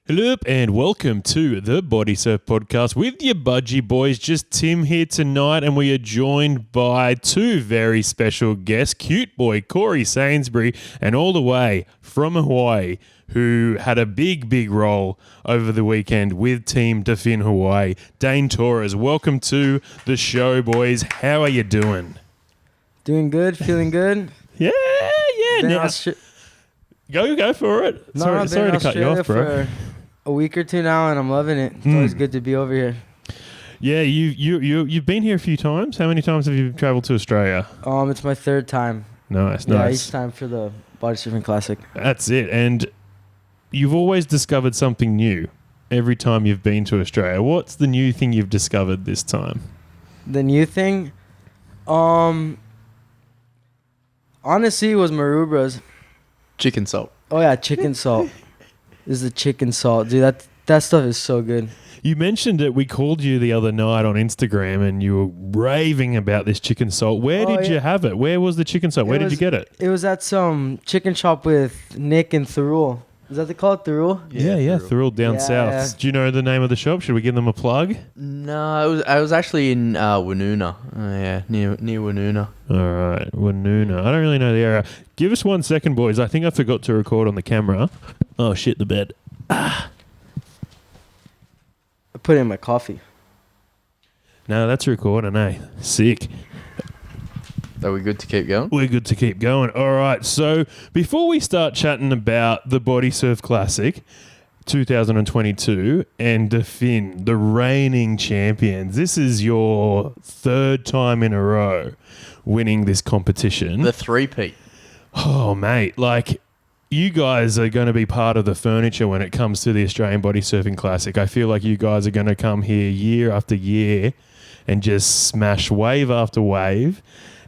Hello and welcome to the Bodysurf Podcast with your budgie boys. Just Tim here tonight, and we are joined by two very special guests, cute boy Corey Sainsbury, and all the way from Hawaii, who had a big role over the weekend with Team DaFin Hawaii, Dane Torres. Welcome to the show, boys. How are you doing? Doing good, feeling good. Yeah. Now, go for it. No, sorry to cut you off, bro. For a week or two now, and I'm loving it. It's always good to be over here. Yeah, you've been here a few times. How many times have you traveled to Australia? It's my third time. Nice. Each time for the Bodysurfing Classic. That's it. And you've always discovered something new every time you've been to Australia. What's the new thing you've discovered this time? The new thing? Honestly, it was Marubra's. Chicken salt. Oh, yeah, chicken salt. This is the chicken salt. Dude, that stuff is so good. You mentioned it. We called you the other night on Instagram and you were raving about this chicken salt. Where did you have it? Where was the chicken salt? Where did you get it? It was at some chicken shop with Nick and Thurul. Is that they call it, Thurul? Yeah, Thurul down south. Yeah. Do you know the name of the shop? Should we give them a plug? No, I was actually in Woonona. Near Woonona. All right, Woonona. I don't really know the area. Give us 1 second, boys. I think I forgot to record on the camera. Oh, shit, the bed. I put it in my coffee. No, that's recording, eh? Sick. Are we good to keep going? We're good to keep going. All right. So before we start chatting about the Bodysurf Classic 2022 and DaFin, the reigning champions, this is your third time in a row winning this competition. The three-peat. Oh, mate. Like, you guys are going to be part of the furniture when it comes to the Australian Bodysurfing Classic. I feel like you guys are going to come here year after year and just smash wave after wave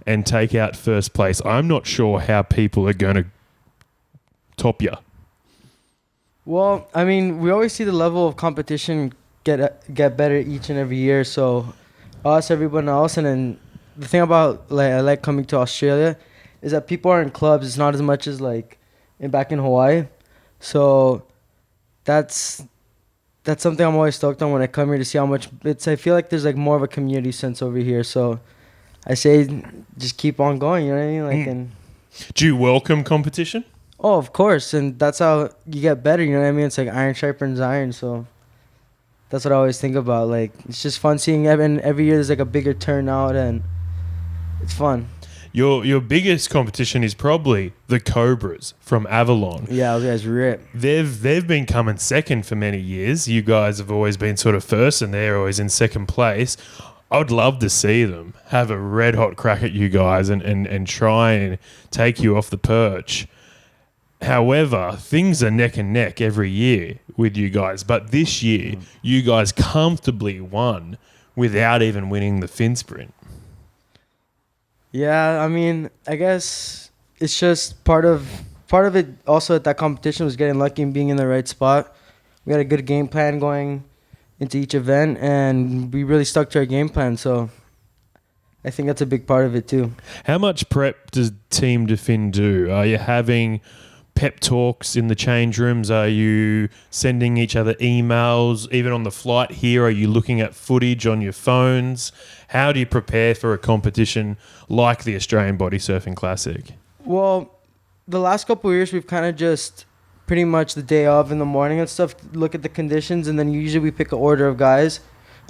and take out first place. I'm not sure how people are going to top you. Well, I mean, we always see the level of competition get better each and every year. So us, everyone else, and then the thing about I like coming to Australia is that people are in clubs. It's not as much as back in Hawaii. So that's something I'm always stoked on when I come here to see how much I feel like there's more of a community sense over here. So I say just keep on going, you know what I mean? And do you welcome competition? Oh, of course. And that's how you get better, you know what I mean? It's like iron sharpens iron, so that's what I always think about. It's just fun seeing every year there's a bigger turnout and it's fun. Your biggest competition is probably the Cobras from Avalon. Yeah, those guys rip. They've been coming second for many years. You guys have always been sort of first and they're always in second place. I would love to see them have a red hot crack at you guys and try and take you off the perch. However, things are neck and neck every year with you guys. But this year, you guys comfortably won without even winning the fin sprint. Yeah, I mean, I guess it's just part of it also at that competition was getting lucky and being in the right spot. We had a good game plan going into each event, and we really stuck to our game plan, so I think that's a big part of it too. How much prep does Team DaFin do? Are you having pep talks in the change rooms? Are you sending each other emails? Even on the flight here, are you looking at footage on your phones? How do you prepare for a competition like the Australian Bodysurfing Classic? Well, the last couple of years, we've kind of just pretty much the day of in the morning and stuff, look at the conditions, and then usually we pick an order of guys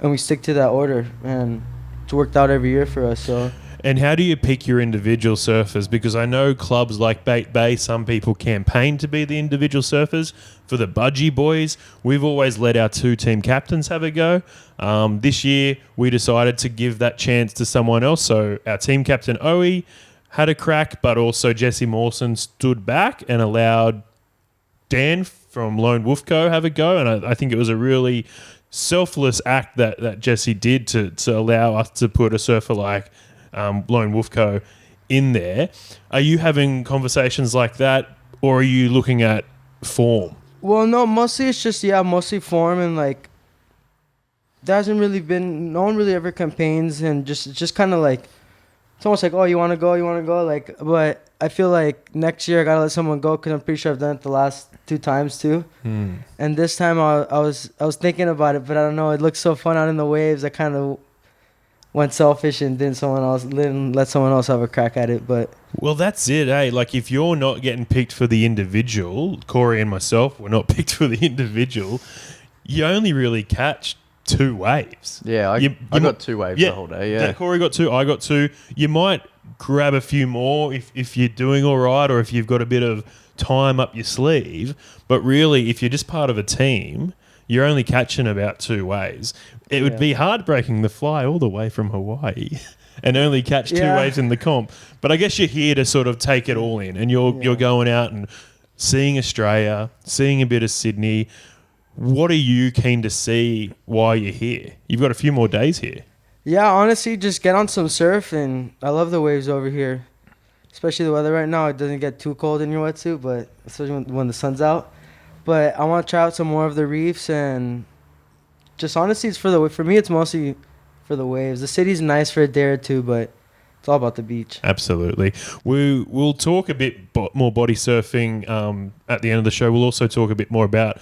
and we stick to that order, and it's worked out every year for us. So. And how do you pick your individual surfers? Because I know clubs like Bait Bay, some people campaign to be the individual surfers. For the budgie boys, we've always let our two team captains have a go. This year, we decided to give that chance to someone else. So our team captain, Owie, had a crack, but also Jesse Mawson stood back and allowed Dan from Lone Wolf Co. have a go. And I think it was a really selfless act that Jesse did to allow us to put a surfer like Lone Wolf Co. in there. Are you having conversations like that, or are you looking at form? Well, no, mostly it's just, mostly form, and there hasn't really been, no one really ever campaigns, and it's just kind of it's almost like, oh, you want to go, but I feel like next year I gotta let someone go because I'm pretty sure I've done it the last 2 times too. And this time I was thinking about it, but I don't know. It looked so fun out in the waves. I kind of went selfish and didn't let someone else have a crack at it. But well, that's it, eh? Like if you're not getting picked for the individual, Corey and myself were not picked for the individual. You only really catch 2 waves. Yeah, I got 2 waves the whole day. Yeah, Corey got 2. I got 2. You might grab a few more if you're doing all right, or if you've got a bit of time up your sleeve. But really, if you're just part of a team, you're only catching about 2 waves. It would be heartbreaking to fly all the way from Hawaii and only catch 2 waves in the comp. But I guess you're here to sort of take it all in, and you're going out and seeing Australia, seeing a bit of Sydney. What are you keen to see while you're here? You've got a few more days here. yeah, honestly, just get on some surf, and I love the waves over here, especially the weather right now. It doesn't get too cold in your wetsuit, but especially when the sun's out. But I want to try out some more of the reefs, and just honestly, it's for me, it's mostly for the waves. The city's nice for a day or 2, but it's all about the beach. Absolutely. We'll talk a bit more body surfing at the end of the show. We'll also talk a bit more about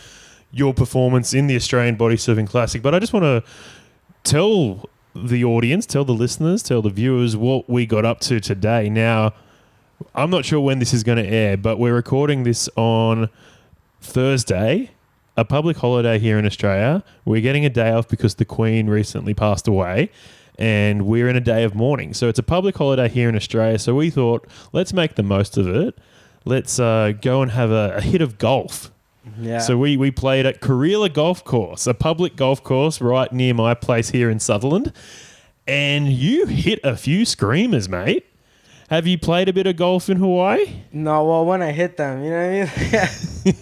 your performance in the Australian Body Surfing Classic. But I just want to tell the audience, tell the listeners, tell the viewers what we got up to today. Now, I'm not sure when this is going to air, but we're recording this on Thursday, a public holiday here in Australia. We're getting a day off because the Queen recently passed away, and we're in a day of mourning. So it's a public holiday here in Australia. So we thought, let's make the most of it. Let's go and have a hit of golf. Yeah. So we played at Karela Golf Course, a public golf course right near my place here in Sutherland. And you hit a few screamers, mate. Have you played a bit of golf in Hawaii? No, well, when I hit them, you know what I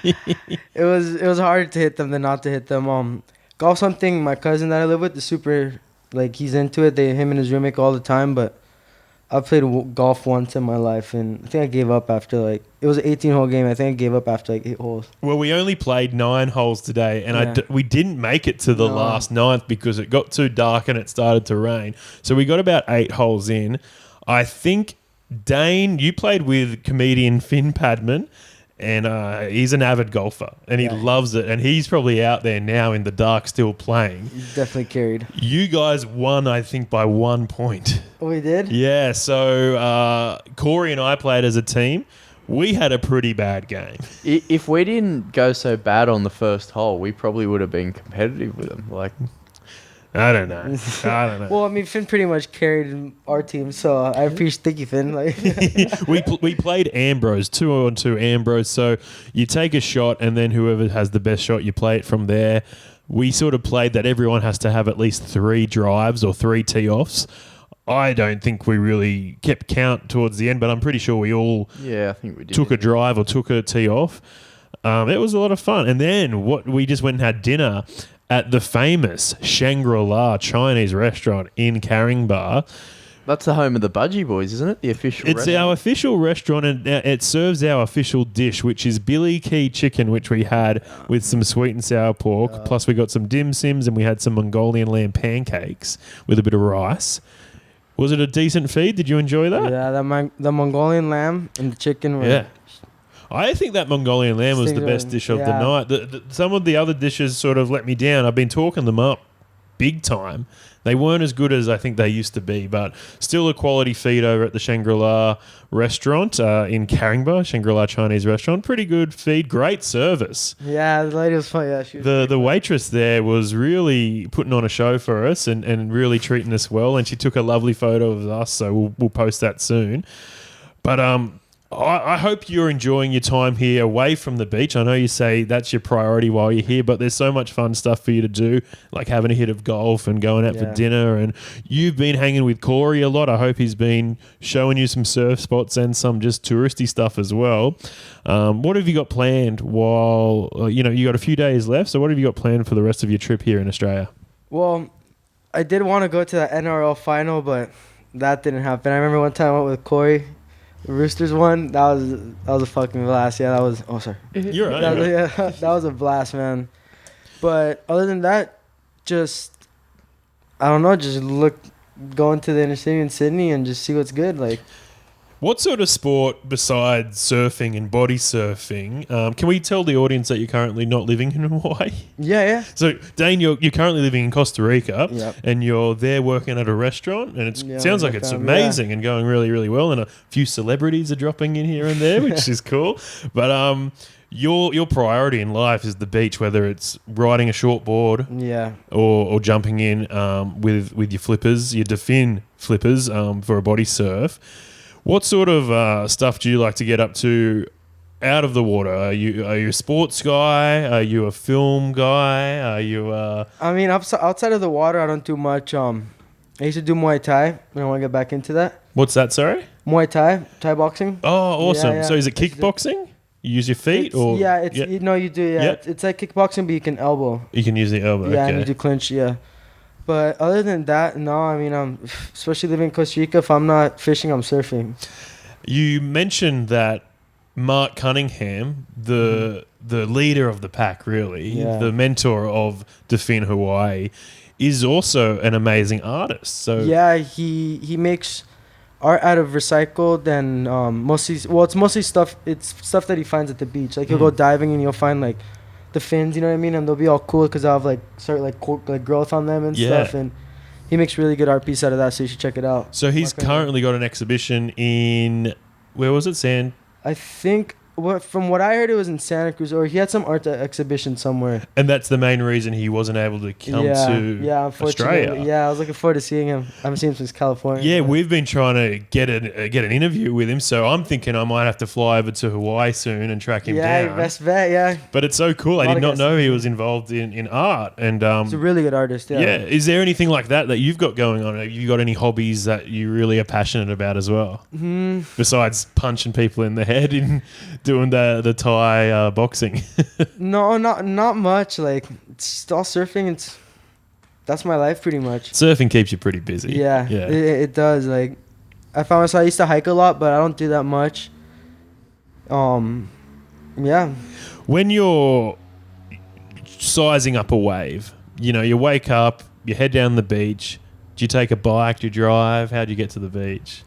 mean? It was harder to hit them than not to hit them. Golf's something my cousin that I live with is super, like, he's into it. Him and his roommate go all the time, but I've played golf once in my life, and I think I gave up after, it was an 18-hole game. I think I gave up after, 8 holes. Well, we only played 9 holes today, and we didn't make it to the last 9th because it got too dark and it started to rain. So we got about 8 holes in. I think, Dane, you played with comedian Finn Padman, and he's an avid golfer, and he loves it, and he's probably out there now in the dark still playing. He's definitely carried. You guys won, I think, by 1 point. Oh, we did? Yeah, so Corey and I played as a team. We had a pretty bad game. If we didn't go so bad on the first hole, we probably would have been competitive with them. I don't know. Well, I mean, Finn pretty much carried our team, so I appreciate you, Finn. We played Ambrose, 2-on-2 Ambrose. So you take a shot, and then whoever has the best shot, you play it from there. We sort of played that everyone has to have at least 3 drives or 3 tee-offs. I don't think we really kept count towards the end, but I'm pretty sure we all I think we did. Took a drive or took a tee-off. It was a lot of fun. And then we just went and had dinner at the famous Shangri-La Chinese restaurant in Caringbah. That's the home of the Budgie Boys, isn't it? The official It's restaurant. our official restaurant, and it serves our official dish, which is Billy Key chicken, which we had with some sweet and sour pork. Plus we got some dim sims, and we had some Mongolian lamb pancakes with a bit of rice. Was it a decent feed? Did you enjoy that? Yeah, the Mongolian lamb and the chicken were... I think that Mongolian lamb was the best dish of the night. Some of the other dishes sort of let me down. I've been talking them up big time. They weren't as good as I think they used to be, but still a quality feed over at the Shangri-La restaurant in Caringbah, Shangri-La Chinese restaurant. Pretty good feed, great service. Yeah, the lady was funny. Yeah, she was the waitress there was really putting on a show for us and really treating us well, and she took a lovely photo of us, so we'll post that soon. But I hope you're enjoying your time here away from the beach. I know you say that's your priority while you're here, but there's so much fun stuff for you to do, like having a hit of golf and going out for dinner. And you've been hanging with Corey a lot. I hope he's been showing you some surf spots and some just touristy stuff as well. What have you got planned while, you got a few days left, so what have you got planned for the rest of your trip here in Australia? Well, I did want to go to the NRL final, but that didn't happen. I remember one time I went with Corey. The Roosters won. That was a fucking blast. Yeah, that was... Oh, sorry. You're right. That was a blast, man. But other than that, just... I don't know. Just going to the inner city in Sydney and just see what's good. What sort of sport besides surfing and body surfing? Can we tell the audience that you're currently not living in Hawaii? Yeah. So, Dane, you're currently living in Costa Rica, Yep. and you're there working at a restaurant, and it Yeah, sounds with like my it's family, amazing and going really, really well, and a few celebrities are dropping in here and there, which is cool. But your priority in life is the beach, whether it's riding a short board Yeah. or jumping in with your flippers, your DaFin flippers for a body surf. What sort of stuff do you like to get up to out of the water? Are you a sports guy? Are you a film guy? Are you I mean, outside of the water, I don't do much. I used to do Muay Thai, and I want to get back into that. What's that, sorry? Muay Thai boxing. Oh, awesome. Yeah. So is it kickboxing? You use your feet? or You do. Yeah, Yeah. it's like kickboxing, but you can elbow. You can use the elbow. Yeah, okay. and you do clinch. Yeah, but other than that, no. I mean, especially living in Costa Rica. If I'm not fishing, I'm surfing. You mentioned that Mark Cunningham, the leader of the pack, really, Yeah. the mentor of DaFin Hawaii, is also an amazing artist. So Yeah, he makes art out of recycled and it's mostly stuff. It's stuff that he finds at the beach. Like he'll go diving and you'll find like the fins, you know what I mean, and they'll be all cool because they'll have like like growth on them and Yeah. stuff. And he makes really good art piece out of that, so you should check it out. So he's Mark currently got an exhibition in, where was it? I think from what I heard, it was in Santa Cruz, or he had some art exhibition somewhere. And that's the main reason he wasn't able to come to unfortunately. Australia. Yeah, I was looking forward to seeing him. I haven't seen him since California. Yeah, but- we've been trying to get an interview with him, so I'm thinking I might have to fly over to Hawaii soon and track him yeah, down. best bet. Yeah, But it's so cool. I Lot did of not guys- know he was involved in art. And he's a really good artist. yeah. Yeah. Is there anything like that you've got going on? Have you got any hobbies that you really are passionate about as well? Besides punching people in the head and doing the Thai boxing. No, not much. Like it's all surfing. That's my life pretty much. Surfing keeps you pretty busy. Yeah, Yeah. It does. Like I found myself. I used to hike a lot, but I don't do that much. Yeah. When you're sizing up a wave, you wake up, you head down the beach. Do you take a bike? Do you drive? How do you get to the beach?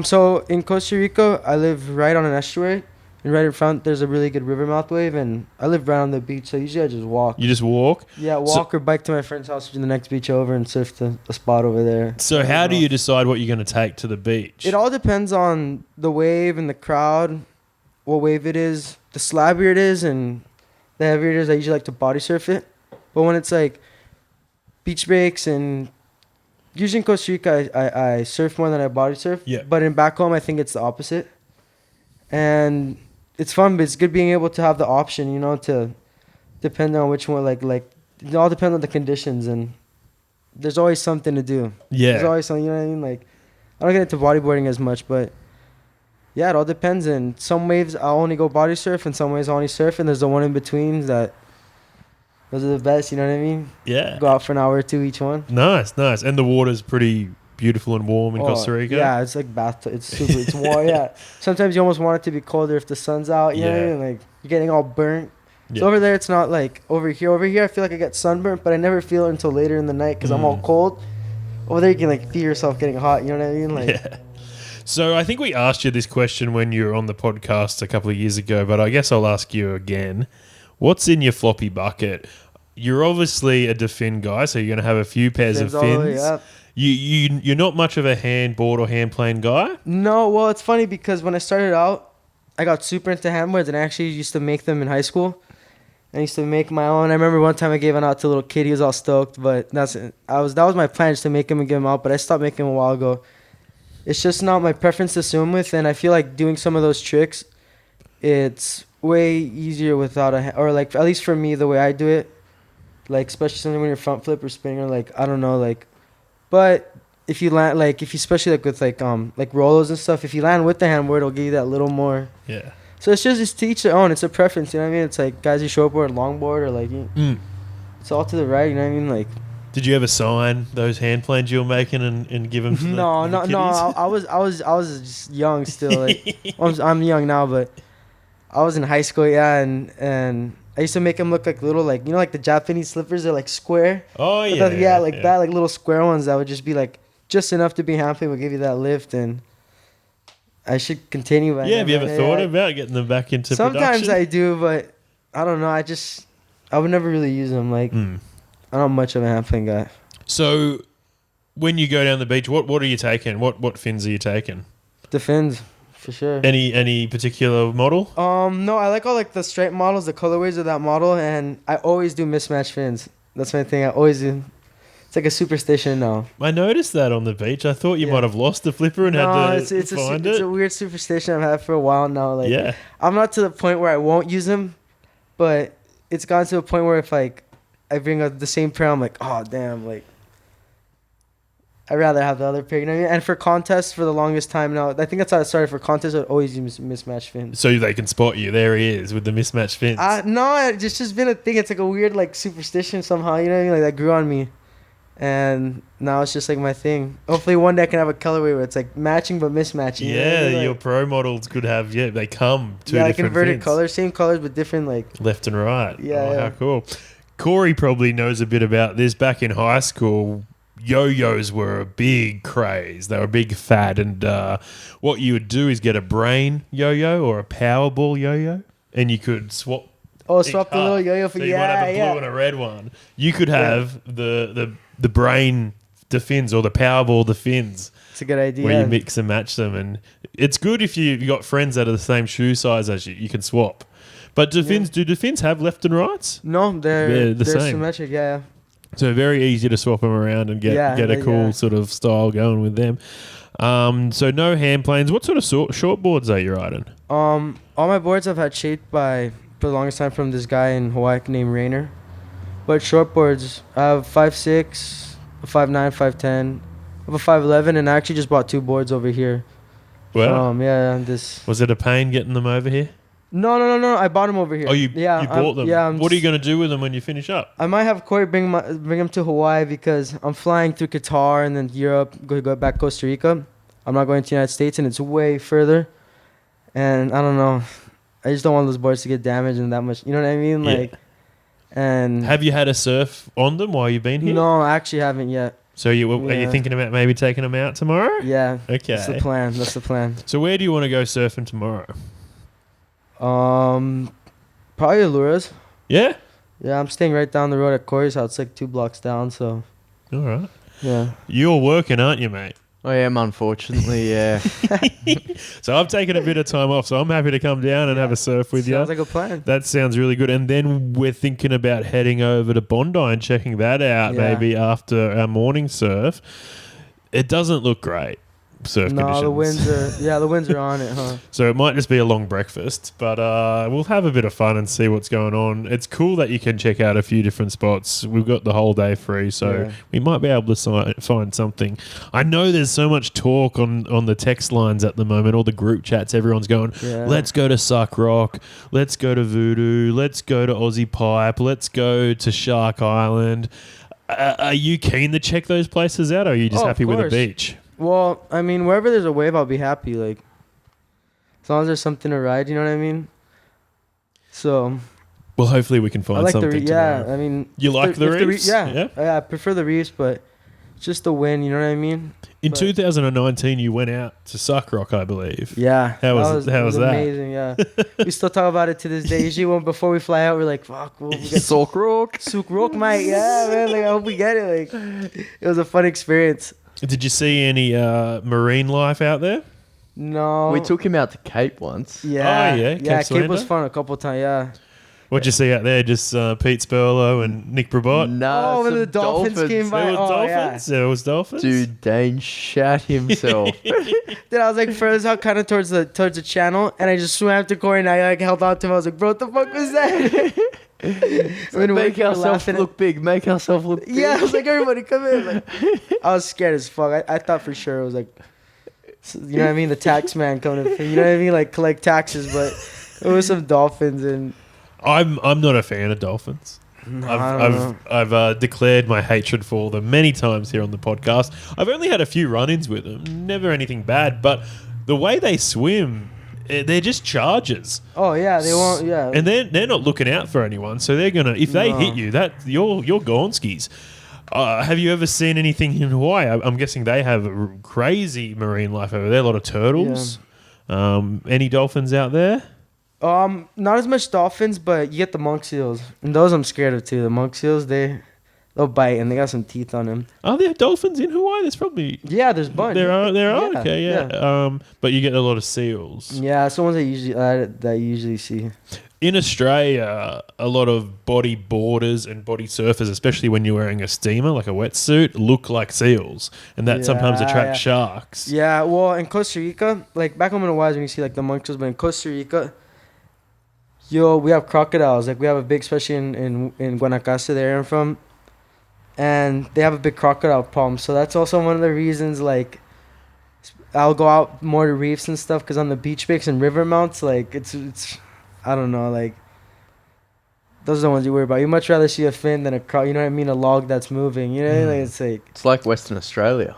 So in Costa Rica, I live right on an estuary, and right in front there's a really good river mouth wave, and I live right on the beach, so usually I just walk. You just walk? Yeah, walk or bike to my friend's house to the next beach over and surf the spot over there. So how do you decide what you're going to take to the beach? It all depends on the wave and the crowd, what wave it is, the slabbier it is, and the heavier it is. I usually like to body surf it. But when it's like beach breaks and usually in Costa Rica, I surf more than I body surf. Yeah. But in back home, I think it's the opposite. And it's fun, but it's good being able to have the option, to depend on which one. Like it all depends on the conditions, and there's always something to do. Yeah. There's always something, you know what I mean? Like, I don't get into bodyboarding as much, but yeah, it all depends. And some waves I'll only go body surf, and some waves I'll only surf, and there's the one in between that those are the best, you know what I mean? Yeah. Go out for an hour or two each one. Nice. And the water's pretty beautiful and warm in Costa Rica. Yeah, it's like bathtub. It's super. It's warm. Yeah. Sometimes you almost want it to be colder if the sun's out. You know what I mean? Like you're getting all burnt. Yeah. So over there, it's not like over here. Over here, I feel like I get sunburnt, but I never feel it until later in the night because I'm all cold. Over there, you can like feel yourself getting hot. You know what I mean? Like. Yeah. So I think we asked you this question when you were on the podcast a couple of years ago, but I guess I'll ask you again. What's in your floppy bucket? You're obviously a DaFin guy, so you're going to have a few pairs of Fins all the way fins. up. You're not much of a handboard or hand plane guy. No, well, it's funny because when I started out, I got super into handboards, and I actually used to make them in high school. I used to make my own. I remember one time I gave one out to a little kid. He was all stoked, but that was my plan, just to make him and give him out. But I stopped making them a while ago. It's just not my preference to swim with, and I feel like doing some of those tricks, it's way easier without or like at least for me the way I do it, like especially something when you're front flip or spinning or like I don't know like, but if you land if you especially like with like rollers and stuff, if you land with the handboard, it'll give you that little more. Yeah. So it's just to each their own. It's a preference, you know what I mean? It's like guys who shortboard, longboard, or like it's all to the right, you know what I mean? Like. Did you ever sign those hand planes you were making and give them to No. the I was just young still. Like, I'm young now, but I was in high school, yeah, and I used to make them look like little, like like the Japanese slippers, they're like square. Oh yeah. That, like little square ones that would just be like just enough to be hand plane, would give you that lift, and I should continue. By Yeah, have you them, ever thought about getting them back into Sometimes production? I do, but I don't know. I would never really use them. Like, I'm not much of a hand plane guy. So, when you go down the beach, what are you taking? What fins are you taking? The fins, for sure. Any particular model? No, I like all like the stripe models, the colorways of that model, and I always do mismatched fins. That's my thing. I always do. It's like a superstition now. I noticed that on the beach. I thought you Yeah. might have lost the flipper and had to find it's it. a weird superstition I've had for a while now. Like, Yeah. I'm not to the point where I won't use them, but it's gotten to a point where if like I bring up the same pair, I'm like, oh damn, like I'd rather have the other pair. You know what I mean? And for contests, for the longest time now, I think that's how I started. For contests, I'd always use mismatched fins. So they can spot you. There he is with the mismatched fins. No, it's just been a thing. It's like a weird like superstition somehow. You know what I mean? Like that grew on me, and now it's just like my thing. Hopefully one day I can have a colorway where it's like matching but mismatching. You know what I yeah, mean? Like, your pro models could have. Yeah, they come two like different inverted fins. colors, same colors but different like. Left and right. Yeah, Oh, yeah. how cool. Corey probably knows a bit about this. Back in high school, yo-yos were a big craze. They were a big fad. And what you would do is get a brain yo-yo or a Powerball yo-yo, and you could swap. Oh, each swap the half. little yo-yo for So you might have a blue and a red one. You could have the brain the fins or the Powerball the fins. It's a good idea. Where you mix and match them, and it's good if you've got friends that are the same shoe size as you. You can swap. But do the fins have left and rights? No, they're the same. symmetric. Yeah. So very easy to swap them around and get a cool sort of style going with them. So no hand planes. What sort of short boards are you riding? All my boards I've had shaped by for the longest time from this guy in Hawaii named Rainer. But short boards, I have 5'6", a 5'9", 5'10", I have a 5'11", and I actually just bought 2 boards over here. Well, Was it a pain getting them over here? No. I bought them over here. Oh, you bought them? Yeah. What are you going to do with them when you finish up? I might have Corey bring them to Hawaii because I'm flying through Qatar and then Europe, go back Costa Rica. I'm not going to the United States, and it's way further. And I don't know. I just don't want those boards to get damaged and that much. You know what I mean? Yeah. Like, and have you had a surf on them while you've been here? No, I actually haven't yet. So are you thinking about maybe taking them out tomorrow? Yeah. Okay. That's the plan. So where do you want to go surfing tomorrow? Probably Aluras. Yeah? Yeah, I'm staying right down the road at Corey's house. It's like 2 blocks down, so. All right. Yeah. You're working, aren't you, mate? I am, unfortunately, yeah. So I've taken a bit of time off, so I'm happy to come down and have a surf with you. Sounds like a plan. That sounds really good. And then we're thinking about heading over to Bondi and checking that out maybe after our morning surf. It doesn't look great. Surf conditions. The winds are on it, huh? So it might just be a long breakfast, but we'll have a bit of fun and see what's going on. It's cool that you can check out a few different spots. We've got the whole day free, so we might be able to find something. I know there's so much talk on the text lines at the moment, all the group chats, everyone's going, let's go to Suck Rock, let's go to Voodoo, let's go to Aussie Pipe, let's go to Shark Island. Are you keen to check those places out, or are you just happy with the beach? Well, I mean, wherever there's a wave, I'll be happy. Like, as long as there's something to ride, you know what I mean? So. Well, hopefully we can find something tomorrow. I mean. You like the reefs? Yeah, I prefer the reefs, but just the wind, you know what I mean? In 2019, you went out to Suck Rock, I believe. Yeah. How was that? Amazing, yeah. We still talk about it to this day. Usually before we fly out, we're like, fuck, we'll get Suck Rock, mate. Yeah, man. Like, I hope we get it. Like, it was a fun experience. Did you see any marine life out there? No. We took him out to Cape once. Yeah. Oh, yeah. Cape was fun a couple times, yeah. What'd you see out there? Just Pete Spurlow and Nick Brabot? No, when the dolphins came by. There was dolphins? Dude, Dane shat himself. Then I was like further out kind of towards the channel, and I just swam to Corey, and I like held on to him. I was like, bro, what the fuck was that? Make ourselves look big. Make ourselves look big. Yeah, I was like, everybody come in. Like, I was scared as fuck. I thought for sure it was like, you know what I mean, the tax man coming in, you know what I mean, like collect taxes, but it was some dolphins. And I'm not a fan of dolphins. I've declared my hatred for them many times here on the podcast. I've only had a few run-ins with them, never anything bad, but the way they swim, they're just chargers. Oh yeah, they won't. Yeah, and they're not looking out for anyone, so they're gonna if they hit you, that you're Gonskis. Have you ever seen anything in Hawaii? I'm guessing they have a crazy marine life over there. A lot of turtles. Any dolphins out there? Not as much dolphins, but you get the monk seals, and those I'm scared of too. The monk seals, they'll bite, and they got some teeth on them. Are there dolphins in Hawaii? There's probably There's a bunch. There are. Yeah, Okay, yeah. But you get a lot of seals. Yeah, it's the ones that you usually see. In Australia, a lot of bodyboarders and body surfers, especially when you're wearing a steamer like a wetsuit, look like seals, and that sometimes attracts sharks. Yeah, well, in Costa Rica, like back home in Hawaii, when you see like the monk seals, but in Costa Rica, we have crocodiles. Like we have a big, especially in Guanacaste, the area I'm from, and they have a big crocodile problem. So that's also one of the reasons, like, I'll go out more to reefs and stuff, because on the beach breaks and river mounts, like, it's I don't know, like, those are the ones you worry about. You much rather see a fin than you know what I mean, a log that's moving, you know, like, it's like Western Australia.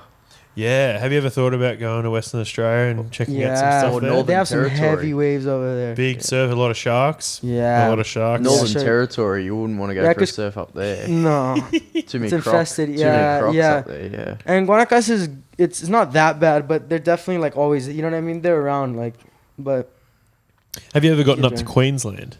Yeah, have you ever thought about going to Western Australia and checking out some stuff there? They have some Territory. heavy waves over there. Big surf, a lot of sharks. Yeah. A lot of sharks. Northern Territory, you wouldn't want to go for a 'cause- surf up there. No. Too many It's crocs. infested, Too many crocs yeah. up there, yeah. And Guanacaste it's not that bad, but they're definitely like always, you know what I mean? They're around, like, but Have you ever gotten up to Yeah. Queensland?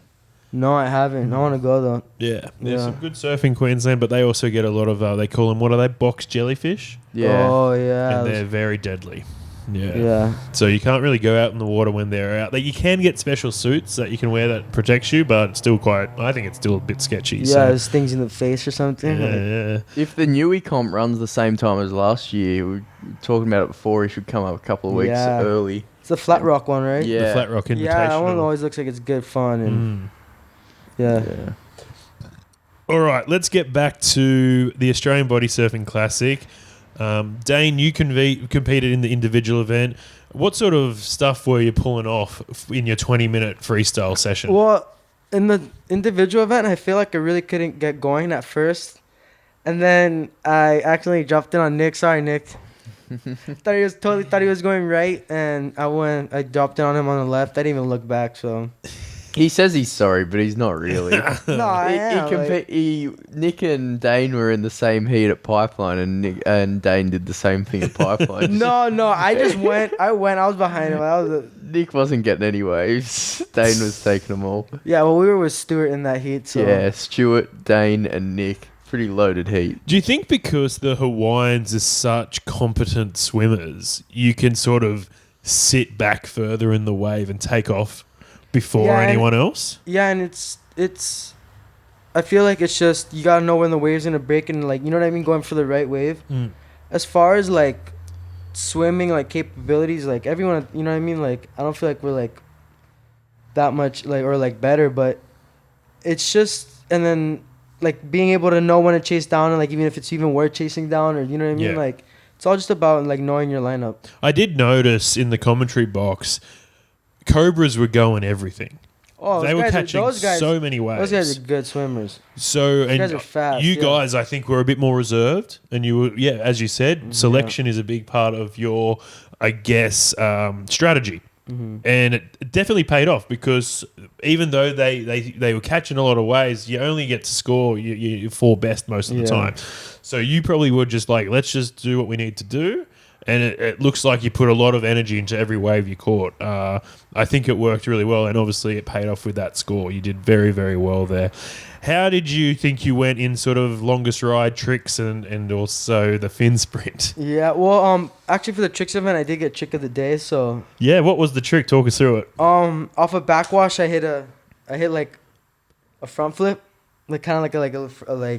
no, I haven't. I want to go though. Yeah, there's Yeah. some good surf in Queensland, but they also get a lot of, they call them, what are they, box jellyfish? Yeah. Oh yeah. And they're very deadly. Yeah. Yeah. So you can't really go out in the water when they're out. Like, you can get special suits that you can wear that protects you, but it's still I think it's still a bit sketchy. Yeah, so. there's things in the face or something. like- Yeah. If the Newey comp runs the same time as last year, we were talking about it before, he should come up a couple of weeks Yeah. early. It's the Flat Rock one, right? Yeah. The Flat Rock Invitational. Yeah, that one always looks like it's good fun and yeah. All right, let's get back to the Australian Body Surfing Classic. Dane, you competed in the individual event. What sort of stuff were you pulling off in your 20-minute freestyle session? Well, in the individual event, I feel like I really couldn't get going at first, and then I accidentally jumped in on Nick. Sorry, Nick. thought he was going right, and I dropped in on him on the left. I didn't even look back. So He says he's sorry, but he's not really. no, I am. Nick and Dane were in the same heat at Pipeline, and Nick and Dane did the same thing at Pipeline. No, I just went. I was behind him. Nick wasn't getting any waves. Dane was taking them all. Yeah, well, we were with Stuart in that heat. So Yeah, Stuart, Dane, and Nick. Pretty loaded heat. Do you think because the Hawaiians are such competent swimmers, you can sort of sit back further in the wave and take off before anyone else? Yeah, and it's. I feel like it's just you gotta know when the wave's gonna break and like you know what I mean, going for the right wave. As far as like swimming like capabilities, like everyone, you know what I mean. Like I don't feel like we're like that much like or like better, but it's just and then like being able to know when to chase down and like even if it's even worth chasing down or you know what I mean. Yeah. Like it's all just about like knowing your lineup. I did notice in the commentary box, Cobras were going everything. Oh, They were catching so many waves. Those guys are good swimmers. So, and guys are fast, you yeah. guys, I think, were a bit more reserved. And you were, as you said, selection is a big part of your, I guess, strategy. And it definitely paid off because even though they were catching a lot of waves, you only get to score your four best most of the time. So you probably were just like, let's just do what we need to do. And it looks like you put a lot of energy into every wave you caught. I think it worked really well, and obviously it paid off with that score. You did very, very well there. How did you think you went in sort of longest ride tricks and also the fin sprint? Yeah, well, actually for the tricks event, I did get trick of the day. So Yeah, what was the trick? Talk us through it. off a backwash, I hit like a front flip, like kind of like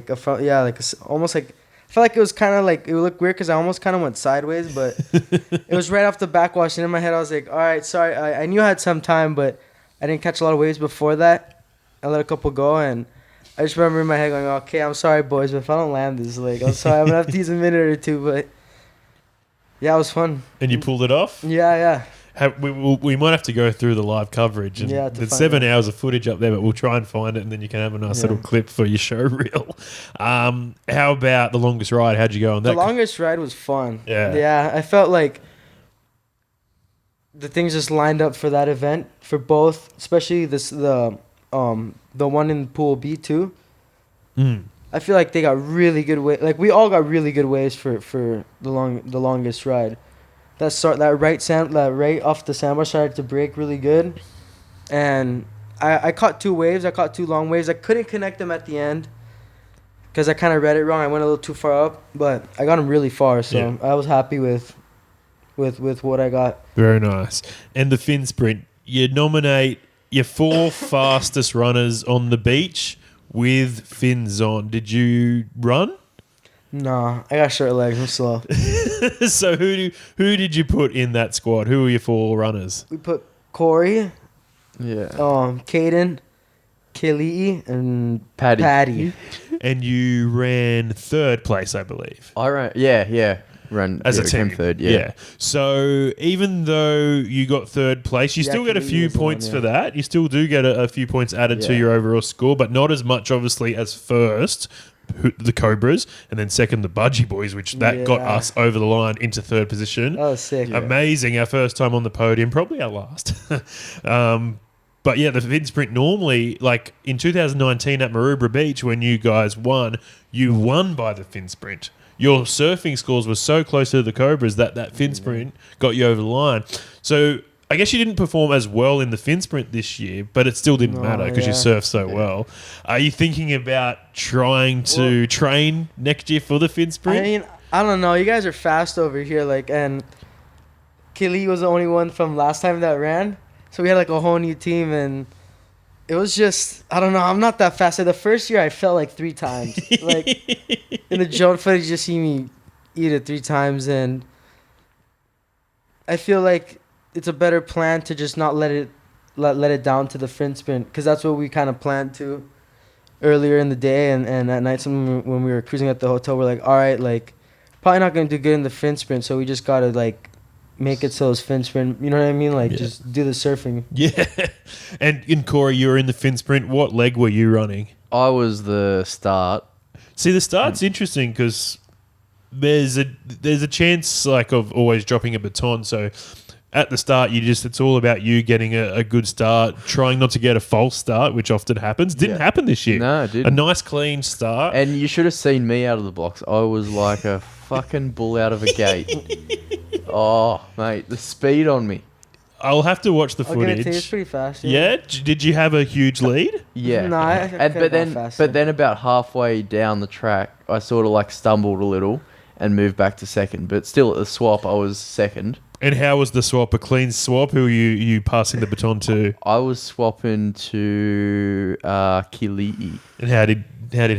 a front, yeah, almost like. I felt like it was kind of like, it would look weird because I almost kind of went sideways, but it was right off the backwash. And in my head, I was like, all right, sorry. I knew I had some time, but I didn't catch a lot of waves before that. I let a couple go, and I just remember in my head going, okay, I'm sorry, boys, but if I don't land this, like, I'm sorry. I'm going to have to use a minute or two, but yeah, it was fun. And you pulled it off? Yeah. We might have to go through the live coverage. And Yeah, to there's find 7 it. hours of footage up there, but we'll try and find it, and then you can have a nice little clip for your show reel. How about the longest ride? How'd you go on that? The longest ride was fun. Yeah. Yeah, I felt like the things just lined up for that event for both, especially the one in Pool B too. I feel like they got really good waves. Like we all got really good waves for the longest ride. that right off the sandbar started to break really good, and I caught 2 waves. I caught 2 long waves. I couldn't connect them at the end because I kind of read it wrong. I went a little too far up, but I got them really far, so Yeah. I was happy with what I got. Very nice. And the fin sprint, you nominate your 4 fastest runners on the beach with fins on. Did you run? Nah, I got short legs. I'm slow. So who did you put in that squad? Who were your 4 runners? We put Corey, Yeah. Caden, Kali'i, and Paddy. Patty. And you ran 3rd place, I believe. I ran. Yeah. Run As a came team. 3rd. Yeah. So even though you got 3rd place, you Yeah, still get a Kali'i few was the one, points yeah. for that. You still do get a few points added to Yeah. your overall score, but not as much, obviously, as first, the Cobras, and then second, the Budgie Boys, which that got Yeah. us over the line into 3rd position. That was sick. Yeah. Amazing. Our first time on the podium, probably our last. But yeah, the fin sprint normally, like in 2019 at Maroubra Beach, when you guys won, you won by the fin sprint. Your surfing scores were so close to the Cobras that fin sprint got you over the line. So I guess you didn't perform as well in the fin sprint this year, but it still didn't No, matter because you yeah. surfed so well. Are you thinking about trying to train next year for the fin sprint? I mean, I don't know. You guys are fast over here, and Kili was the only one from last time that ran, so we had like a whole new team, and it was just, I don't know. I'm not that fast. The first year I fell like 3 times. Like in the drone footage, you just see me eat it 3 times, and I feel like it's a better plan to just not let it down to the fin sprint, because that's what we kind of planned to earlier in the day, and at night when we were cruising at the hotel, we're like, all right, like probably not gonna do good in the fin sprint, so we just gotta like make it so it's fin sprint. You know what I mean? Like Yeah. just do the surfing. Yeah. And in Corey, you were in the fin sprint. What leg were you running? I was the start. See, the start's interesting because there's a chance like of always dropping a baton. So at the start, it's all about you getting a good start, trying not to get a false start, which often happens. Didn't Yeah. happen this year. No, it didn't. A nice clean start. And you should have seen me out of the blocks. I was like a fucking bull out of a gate. Oh, mate, the speed on me. I'll have to watch the I'll give it to you. It's footage. pretty fast. Yeah. Did you have a huge lead? Yeah. No, I and could've gone but faster. then about halfway down the track, I sort of like stumbled a little and moved back to second. But still at the swap, I was second. And how was the swap? A clean swap? Who are you passing the baton to? I was swapping to Kili'i. And how did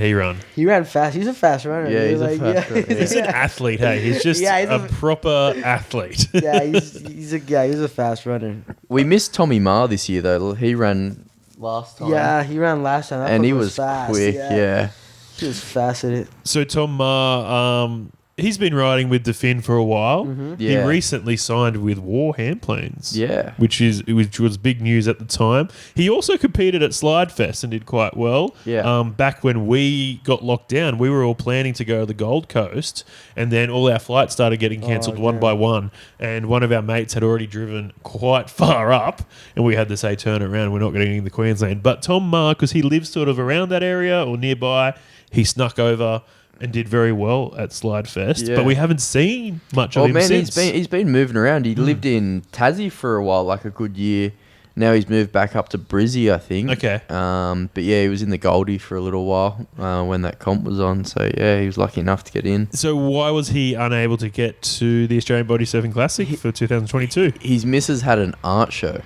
he run? He ran fast. He's a fast runner. Yeah, dude. he's a like, fast runner, yeah. He's an athlete, hey. He's just Yeah, he's a proper athlete. yeah, he's a fast runner. We missed Tommy Ma this year though. He ran last time. Yeah, he ran last time. That and fucker he was fast. quick. Yeah. He was fast at it. So Tom Ma, he's been riding with DaFin for a while. Mm-hmm. He Yeah. recently signed with War Handplanes. Yeah. Which was big news at the time. He also competed at Slide Fest and did quite well. Yeah. Back when we got locked down, we were all planning to go to the Gold Coast, and then all our flights started getting cancelled one damn. by one. And one of our mates had already driven quite far up, and we had to say, turn around, we're not getting into Queensland. But Tom Ma, because he lives sort of around that area or nearby, he snuck over and did very well at Slide Fest, Yeah. but we haven't seen much of Oh him man, since. he's been moving around. He lived in Tassie for a while, like a good year. Now he's moved back up to Brizzy, I think. Okay. But yeah, he was in the Goldie for a little while when that comp was on. So yeah, he was lucky enough to get in. So why was he unable to get to the Australian Body Surfing Classic for 2022? His missus had an art show.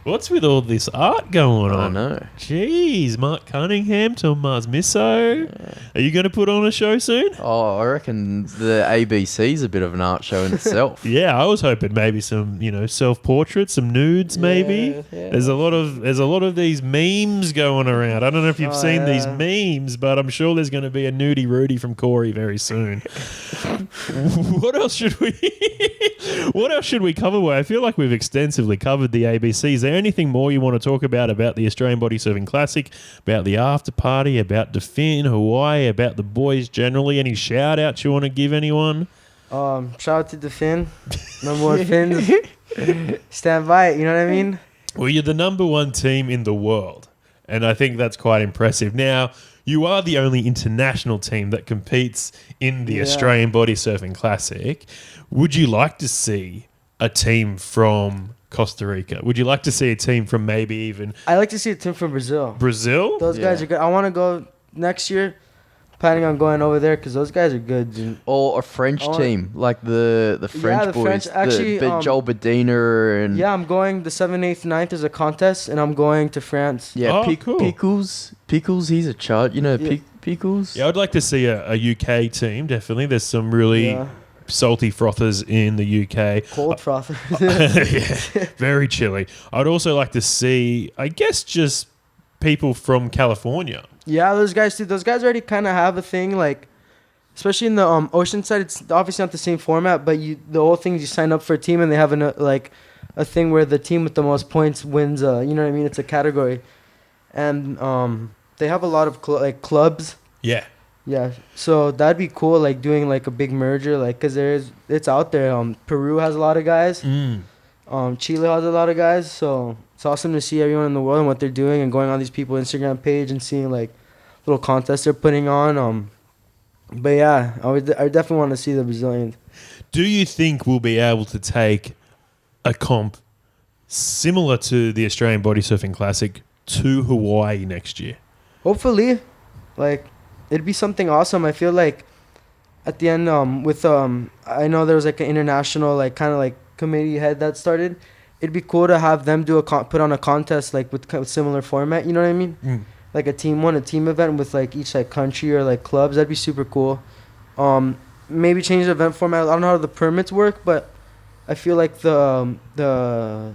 What's with all this art going I on? know. Jeez, Mark Cunningham, Tom Mars Misso. Are you going to put on a show soon? Oh, I reckon the ABC's a bit of an art show in itself. Yeah, I was hoping maybe some, self-portraits, some nudes, maybe. Yeah. There's a lot of these memes going around. I don't know if you've Oh, seen these yeah. memes, but I'm sure there's going to be a nudie Rudy from Corey very soon. What else should we cover? Well, I feel like we've extensively covered the ABC. Is there anything more you want to talk about the Australian Body Surfing Classic, about the after party, about DaFin Hawaii, about the boys generally? Any shout outs you want to give anyone? Shout out to DaFin. Number one fins. Stand by it. You know what I mean? Well, you're the number one team in the world, and I think that's quite impressive. Now, you are the only international team that competes in the Australian Body Surfing Classic. Would you like to see a team from Costa Rica? Would you like to see a team from maybe even I like to see a team from Brazil. Brazil? Those guys are good. I want to go next year. Planning on going over there because those guys are good. Dude. Or a French team, like the French boys. French, actually, Joel Bedina and... Yeah, I'm going the 7th, 8th, 9th is a contest, and I'm going to France. Yeah, cool. Pickles, he's a chart. You know, Pickles? Yeah, I'd like to see a UK team, definitely. There's some really salty frothers in the UK. Cold frothers. Yeah, very chilly. I'd also like to see, I guess, just people from California. Yeah, those guys too. Those guys already kind of have a thing, like, especially in the ocean side. It's obviously not the same format, but the whole thing is you sign up for a team and they have a thing where the team with the most points wins. You know what I mean? It's a category, and they have a lot of clubs. Yeah. Yeah, so that'd be cool, like doing like a big merger, like because it's out there. Peru has a lot of guys. Chile has a lot of guys, so it's awesome to see everyone in the world and what they're doing and going on these people's Instagram page and seeing like little contests they're putting on. But yeah, I definitely want to see the Brazilians. Do you think we'll be able to take a comp similar to the Australian Body Surfing Classic to Hawaii next year? Hopefully, like it'd be something awesome. I feel like at the end I know there was like an international like kind of like committee head that started. It'd be cool to have them do put on a contest like with similar format. You know what I mean? Like a team event with like each like country or like clubs. That'd be super cool. Maybe change the event format. I don't know how the permits work, but I feel like the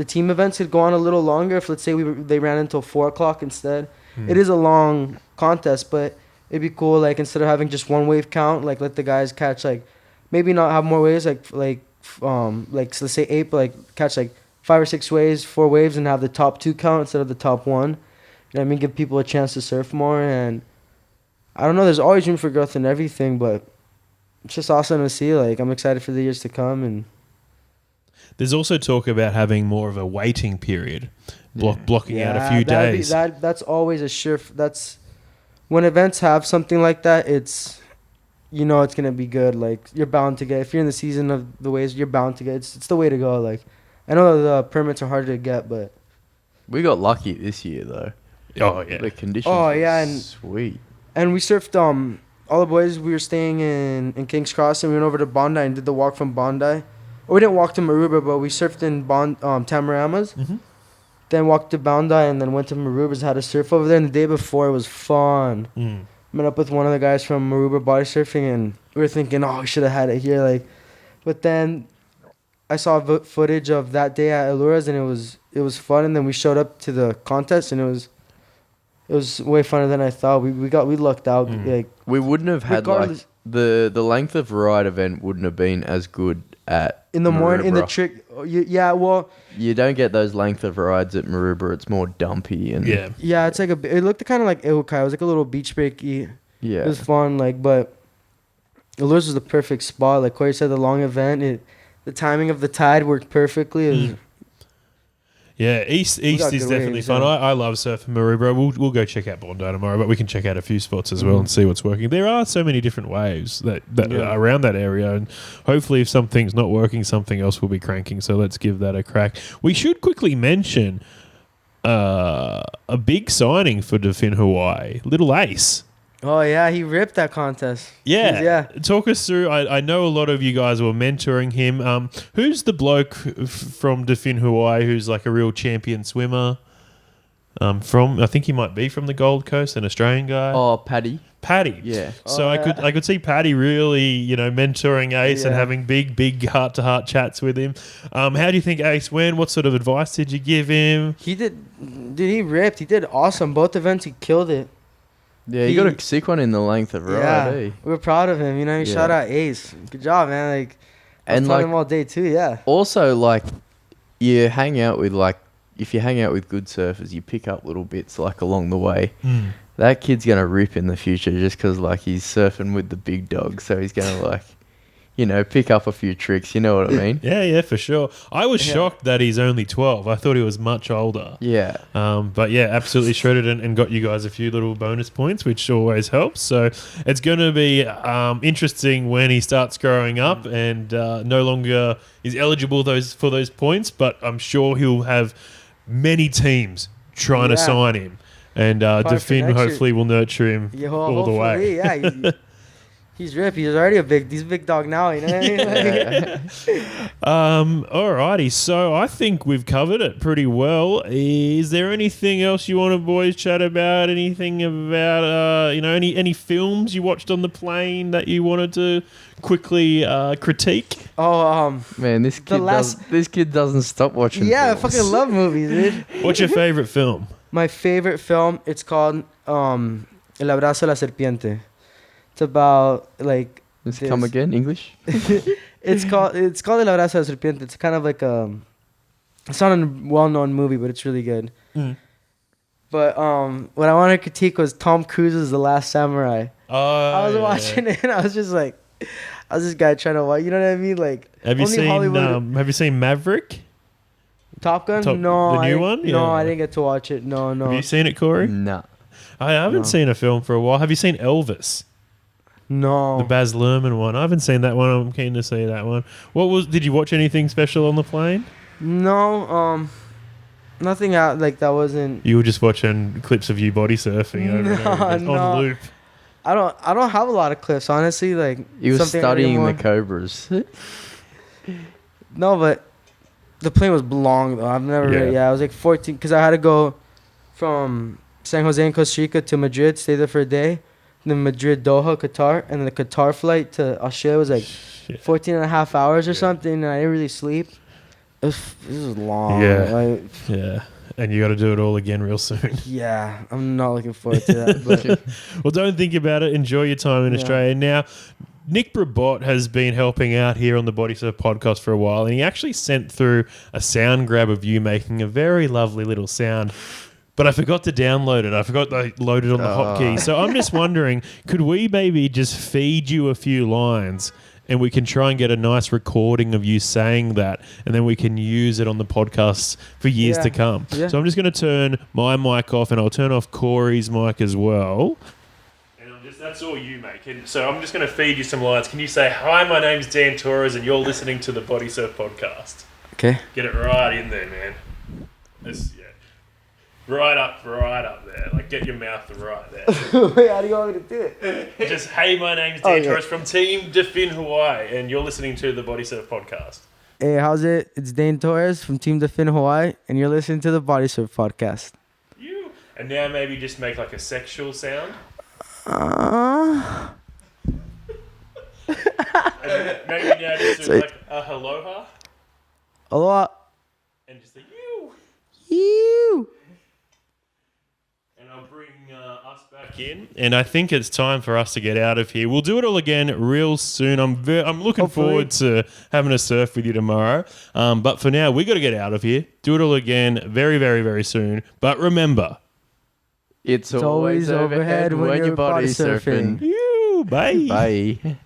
team events could go on a little longer. If let's say they ran until 4:00 instead. It is a long contest, but it'd be cool. Like instead of having just one wave count, like let the guys catch like maybe not have more waves like so let's say 8, but like catch like 5 or 6 waves, 4 waves, and have the top 2 count instead of the top 1. You know what I mean? Give people a chance to surf more, and I don't know. There's always room for growth in everything, but it's just awesome to see. Like I'm excited for the years to come, and there's also talk about having more of a waiting period, blocking out a few days. That's always a that's when events have something like that. It's it's gonna be good. Like you're bound to get if you're in the season of the waves, you're bound to get. It's the way to go. Like I know the permits are harder to get, but we got lucky this year though. Oh yeah, the conditions. Oh yeah, and sweet. And we surfed. All the boys. We were staying in Kings Cross, and we went over to Bondi and did the walk from Bondi. Or we didn't walk to Maruba, but we surfed in Tamaramas. Mm-hmm. Then walked to Bondi and then went to Maruba's. Had a surf over there. And the day before it was fun. Met up with one of the guys from Maruba Body Surfing, and we were thinking, oh, we should have had it here. Like, but then I saw footage of that day at Alura's, and it was fun. And then we showed up to the contest, and it was way funner than I thought. We lucked out. Like we wouldn't have had like the length of ride event wouldn't have been as good at in the Maruba. morning in the trick. Yeah, well, you don't get those length of rides at Maruba. It's more dumpy and yeah. It's like it looked kind of like Iwakai. It was like a little beach breaky. Yeah, it was fun. Like, but Alura's was the perfect spot. Like Corey said, the long event. The timing of the tide worked perfectly. It was, yeah, East is definitely waves, fun. I love surfing Maruba. We'll go check out Bondi tomorrow, but we can check out a few spots as well and see what's working. There are so many different waves that are around that area, and hopefully if something's not working, something else will be cranking, so let's give that a crack. We should quickly mention a big signing for DaFin Hawaii, Little Ace. Oh, yeah, he ripped that contest. Yeah. Talk us through. I know a lot of you guys were mentoring him. Who's the bloke from DaFin Hawaii who's like a real champion swimmer? I think he might be from the Gold Coast, an Australian guy. Oh, Paddy. Yeah. So I could see Paddy really, mentoring Ace and having big heart-to-heart chats with him. How do you think Ace went? What sort of advice did you give him? He did. Dude, he ripped. He did awesome. Both events, he killed it. Yeah, he got a sick one in the length of ride. Yeah, we're proud of him. Shout out Ace. Good job, man. Like, I was telling him all day too. Yeah. Also, like, you hang out with if you hang out with good surfers, you pick up little bits like along the way. That kid's gonna rip in the future just because like he's surfing with the big dogs, so he's gonna pick up a few tricks. You know what I mean? Yeah, for sure. I was shocked that he's only 12. I thought he was much older. Yeah. But yeah, absolutely shredded and got you guys a few little bonus points, which always helps. So it's going to be interesting when he starts growing up and no longer is eligible for those points. But I'm sure he'll have many teams trying to sign him. And DaFin hopefully will nurture him all the way. Yeah, he's ripped. He's already a big dog now. You know what I mean? Alrighty. So I think we've covered it pretty well. Is there anything else you want to boys chat about? Anything about any films you watched on the plane that you wanted to quickly critique? Man, this kid doesn't stop watching. Yeah, films. I fucking love movies, dude. What's your favorite film? My favorite film, it's called El Abrazo de la Serpiente. It's about like. Come again, English? It's called El Abrazo de la Serpiente. It's kind of like it's not a well-known movie, but it's really good. Mm. But what I wanted to critique was Tom Cruise's The Last Samurai. I was watching it and I was just like, I was this guy trying to watch. You know what I mean? Like, have you seen Maverick? Top Gun? The new one? No, Yeah. I didn't get to watch it. No. Have you seen it, Corey? Nah. I haven't seen a film for a while. Have you seen Elvis? No. The Baz Luhrmann one. I haven't seen that one. I'm keen to see that one. Did you watch anything special on the plane? No. Nothing out like that wasn't. You were just watching clips of you body surfing over and over again, on loop. I don't have a lot of clips, honestly. Like you were studying the cobras. No, but the plane was long though. I've never really. Yeah, I was like 14 because I had to go from San Jose in Costa Rica to Madrid, stay there for a day. Then Madrid, Doha, Qatar, and then the Qatar flight to Australia was like 14 and a half hours or something, and I didn't really sleep. This was long. Yeah. And you got to do it all again real soon. Yeah, I'm not looking forward to that. But well, don't think about it. Enjoy your time in Australia. Now, Nick Brabot has been helping out here on the Bodysurf podcast for a while, and he actually sent through a sound grab of you making a very lovely little sound. But I forgot to download it. I forgot to load it on the hotkey. So I'm just wondering, could we maybe just feed you a few lines and we can try and get a nice recording of you saying that, and then we can use it on the podcast for years to come. Yeah. So I'm just going to turn my mic off, and I'll turn off Corey's mic as well. And that's all you, mate. So I'm just going to feed you some lines. Can you say, "Hi, my name's Dane Torres, and you're listening to the Bodysurf Podcast"? Okay. Get it right in there, man. Right up there. Like, get your mouth right there. Wait, how do you want me to do it? Just, hey, my name's Dane Torres from Team DaFin Hawaii, and you're listening to the Bodysurf Podcast. Hey, how's it? It's Dane Torres from Team DaFin Hawaii, and you're listening to the Bodysurf Podcast. And now maybe just make like a sexual sound. And maybe now just do like a aloha. Aloha. And just say, you. You. I'll bring us back in, and I think it's time for us to get out of here. We'll do it all again real soon. I'm looking forward to having a surf with you tomorrow. But for now, we got to get out of here. Do it all again very, very, very soon. But remember, it's always overhead when you're body surfing. Bye. Bye.